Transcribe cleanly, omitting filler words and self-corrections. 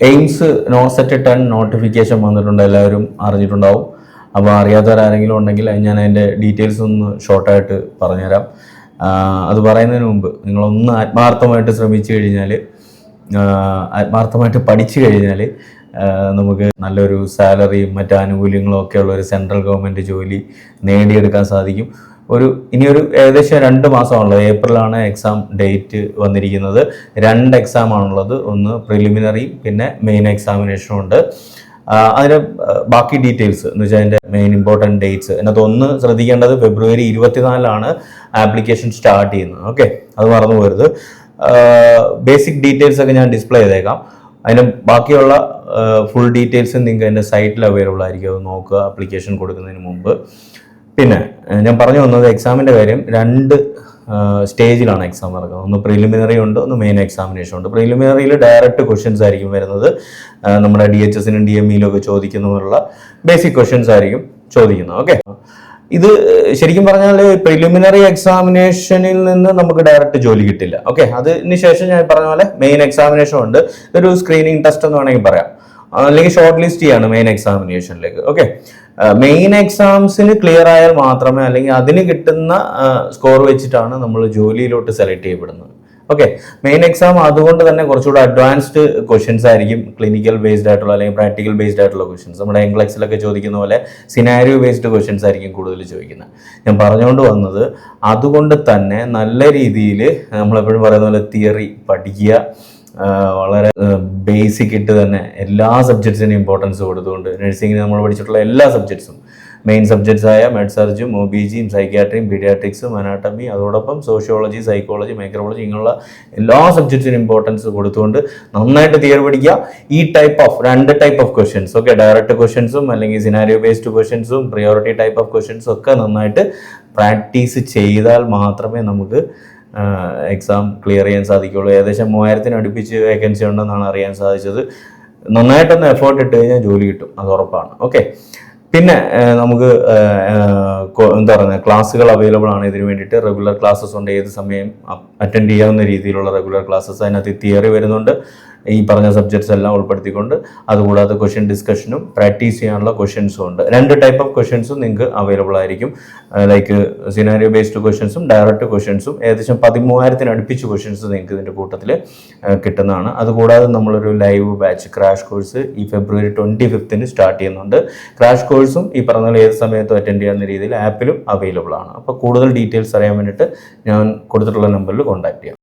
AIIMS നോസെറ്റ് 10 notification വന്നിട്ടുണ്ട്, എല്ലാവരും അറിഞ്ഞിട്ടുണ്ടാവും. അപ്പോൾ അറിയാത്തവരാരെങ്കിലും ഉണ്ടെങ്കിൽ ഞാൻ അതിൻ്റെ ഡീറ്റെയിൽസ് ഒന്ന് ഷോർട്ടായിട്ട് പറഞ്ഞുതരാം. അത് പറയുന്നതിന് മുമ്പ് നിങ്ങളൊന്ന് ആത്മാർത്ഥമായിട്ട് ശ്രമിച്ചു കഴിഞ്ഞാൽ, ആത്മാർത്ഥമായിട്ട് പഠിച്ചു കഴിഞ്ഞാൽ നമുക്ക് നല്ലൊരു സാലറിയും മറ്റു ആനുകൂല്യങ്ങളും ഒക്കെ ഉള്ള ഒരു സെൻട്രൽ ഗവൺമെൻറ് ജോലി നേടിയെടുക്കാൻ സാധിക്കും. ഇനിയൊരു ഏകദേശം 2 മാസമാണുള്ളത്. ഏപ്രിലാണ് എക്സാം ഡേറ്റ് വന്നിരിക്കുന്നത്. 2 എക്സാം ആണുള്ളത്. ഒന്ന് പ്രിലിമിനറി, പിന്നെ മെയിൻ എക്സാമിനേഷനും ഉണ്ട്. അതിന് ബാക്കി ഡീറ്റെയിൽസ് എന്ന് വെച്ചാൽ അതിൻ്റെ മെയിൻ ഇമ്പോർട്ടൻറ്റ് ഡേറ്റ്സ് അതിനകത്ത് ഒന്ന് ശ്രദ്ധിക്കേണ്ടത് ഫെബ്രുവരി 24 ആപ്ലിക്കേഷൻ സ്റ്റാർട്ട് ചെയ്യുന്നത്. ഓക്കെ, അത് മറന്നു പോകരുത്. ബേസിക് ഡീറ്റെയിൽസ് ഒക്കെ ഞാൻ ഡിസ്പ്ലേ ചെയ്തേക്കാം. അതിന് ബാക്കിയുള്ള ഫുൾ ഡീറ്റെയിൽസ് നിങ്ങൾക്ക് എൻ്റെ സൈറ്റിൽ അവൈലബിൾ ആയിരിക്കും. അത് നോക്കുക ആപ്ലിക്കേഷൻ കൊടുക്കുന്നതിന് മുമ്പ്. പിന്നെ ഞാൻ പറഞ്ഞു വന്നത് എക്സാമിൻ്റെ കാര്യം, 2 സ്റ്റേജിലാണ് എക്സാം നടക്കുന്നത്. ഒന്ന് പ്രിലിമിനറി ഉണ്ട്, ഒന്ന് മെയിൻ എക്സാമിനേഷൻ ഉണ്ട്. പ്രിലിമിനറിയിൽ ഡയറക്റ്റ് ക്വസ്റ്റ്യൻസ് ആയിരിക്കും വരുന്നത്. നമ്മുടെ DHSനും DMEയിലും ഒക്കെ ചോദിക്കുന്നതിനുള്ള ബേസിക് ക്വസ്റ്റ്യൻസ് ആയിരിക്കും ചോദിക്കുന്നത്. ഓക്കെ, ഇത് ശരിക്കും പറഞ്ഞാൽ പ്രിലിമിനറി എക്സാമിനേഷനിൽ നിന്ന് നമുക്ക് ഡയറക്റ്റ് ജോലി കിട്ടില്ല. ഓക്കെ, അതിന് ശേഷം ഞാൻ പറഞ്ഞ പോലെ മെയിൻ എക്സാമിനേഷൻ ഉണ്ട്. ഇതൊരു സ്ക്രീനിങ് ടെസ്റ്റ് എന്ന് വേണമെങ്കിൽ പറയാം, അല്ലെങ്കിൽ ഷോർട്ട് ലിസ്റ്റ് ചെയ്യാണ് മെയിൻ എക്സാമിനേഷനിലേക്ക്. ഓക്കെ, മെയിൻ എക്സാംസിന് ക്ലിയർ ആയാൽ മാത്രമേ, അല്ലെങ്കിൽ അതിന് കിട്ടുന്ന സ്കോർ വെച്ചിട്ടാണ് നമ്മൾ ജോലിയിലോട്ട് സെലക്ട് ചെയ്യപ്പെടുന്നത്. ഓക്കെ, മെയിൻ എക്സാം അതുകൊണ്ട് തന്നെ കുറച്ചുകൂടെ അഡ്വാൻസ്ഡ് ക്വസ്റ്റ്യൻസ് ആയിരിക്കും, ക്ലിനിക്കൽ ബേസ്ഡ് ആയിട്ടുള്ള അല്ലെങ്കിൽ പ്രാക്ടിക്കൽ ബേസ്ഡ് ആയിട്ടുള്ള ക്വസ്റ്റ്യൻസ്. നമ്മുടെ എംഗ്ലക്സിലൊക്കെ ചോദിക്കുന്ന പോലെ സിനാരിയോ ബേസ്ഡ് ക്വസ്റ്റ്യൻസ് ആയിരിക്കും കൂടുതൽ ചോദിക്കുന്നത്. ഞാൻ പറഞ്ഞുകൊണ്ട് വന്നത്, അതുകൊണ്ട് തന്നെ നല്ല രീതിയിൽ നമ്മളെപ്പോഴും പറയുന്ന പോലെ തിയറി പഠിക്കുക. വളരെ ബേസിക് ഇട്ട് തന്നെ എല്ലാ സബ്ജക്ട്സിനും ഇമ്പോർട്ടൻസ് കൊടുത്തുകൊണ്ട് നഴ്സിംഗിന് നമ്മൾ പഠിച്ചിട്ടുള്ള എല്ലാ സബ്ജക്ട്സും, മെയിൻ സബ്ജക്ട്സ് ആയ മെഡ്സർജും OBGയും സൈക്യാട്രിയും പീഡിയാട്രിക്സും അനാട്ടമി, അതോടൊപ്പം സോഷ്യോളജി, സൈക്കോളജി, മൈക്രോളജി, ഇങ്ങനെയുള്ള എല്ലാ സബ്ജക്ട്സിനും ഇമ്പോർട്ടൻസ് കൊടുത്തുകൊണ്ട് നന്നായിട്ട് തിയറി പഠിക്കുക. ഈ രണ്ട് type of questions, okay, direct ക്വസ്റ്റ്യൻസും അല്ലെങ്കിൽ സിനാരിയോ ബേസ്ഡ് ക്വസ്റ്റ്യൻസും പ്രിയോറിറ്റി ടൈപ്പ് ഓഫ് ക്വസ്റ്റ്യൻസും ഒക്കെ നന്നായിട്ട് പ്രാക്ടീസ് ചെയ്താൽ മാത്രമേ നമുക്ക് എക്സാം ക്ലിയർ ചെയ്യാൻ സാധിക്കുള്ളൂ. ഏകദേശം 3000 അടുപ്പിച്ച് വേക്കൻസി ഉണ്ടെന്നാണ് അറിയാൻ സാധിച്ചത്. നന്നായിട്ടൊന്ന് എഫേർട്ട് ഇട്ട് കഴിഞ്ഞാൽ ജോലി കിട്ടും, അത് ഉറപ്പാണ്. ഓക്കെ, പിന്നെ നമുക്ക് എന്താ പറയുക, ക്ലാസ്സുകൾ അവൈലബിൾ ആണ് ഇതിന് വേണ്ടിയിട്ട്. റെഗുലർ ക്ലാസ്സസ് ഉണ്ട്, ഏത് സമയം അറ്റൻഡ് ചെയ്യാവുന്ന രീതിയിലുള്ള റെഗുലർ ക്ലാസ്സസ്. അതിനകത്ത് തിയറി വരുന്നുണ്ട്, ഈ പറഞ്ഞ സബ്ജക്ട്സ് എല്ലാം ഉൾപ്പെടുത്തിക്കൊണ്ട്. അതുകൂടാതെ ക്വസ്റ്റ്യൻ ഡിസ്കഷനും പ്രാക്ടീസ് ചെയ്യാനുള്ള ക്വസ്റ്റ്യൻസും ഉണ്ട്. 2 ടൈപ്പ് ഓഫ് ക്വസ്റ്റ്യൻസും നിങ്ങൾക്ക് അവൈലബിൾ ആയിരിക്കും, ലൈക്ക് സിനാരിയോ ബേസ്ഡ് ക്വസ്റ്റ്യൻസും ഡയറക്റ്റ് ക്വസ്റ്റ്യൻസും. ഏകദേശം 13,000 അടുപ്പിച്ച് ക്വസ്റ്റ്യൻസ് നിങ്ങൾക്ക് ഇതിൻ്റെ കൂട്ടത്തിൽ കിട്ടുന്നതാണ്. അതുകൂടാതെ നമ്മളൊരു ലൈവ് ബാച്ച് ക്രാഷ് കോഴ്സ് ഈ ഫെബ്രുവരി 25 സ്റ്റാർട്ട് ചെയ്യുന്നുണ്ട്. ക്രാഷ് കോഴ്സും ഈ പറഞ്ഞ പോലെ ഏത് സമയത്തും അറ്റൻഡ് ചെയ്യാവുന്ന രീതിയിൽ ആപ്പിലും അവൈലബിൾ ആണ്. അപ്പോൾ കൂടുതൽ ഡീറ്റെയിൽസ് അറിയാൻ വേണ്ടിയിട്ട് ഞാൻ കൊടുത്തിട്ടുള്ള നമ്പറിൽ കോൺടാക്ട് ചെയ്യാം.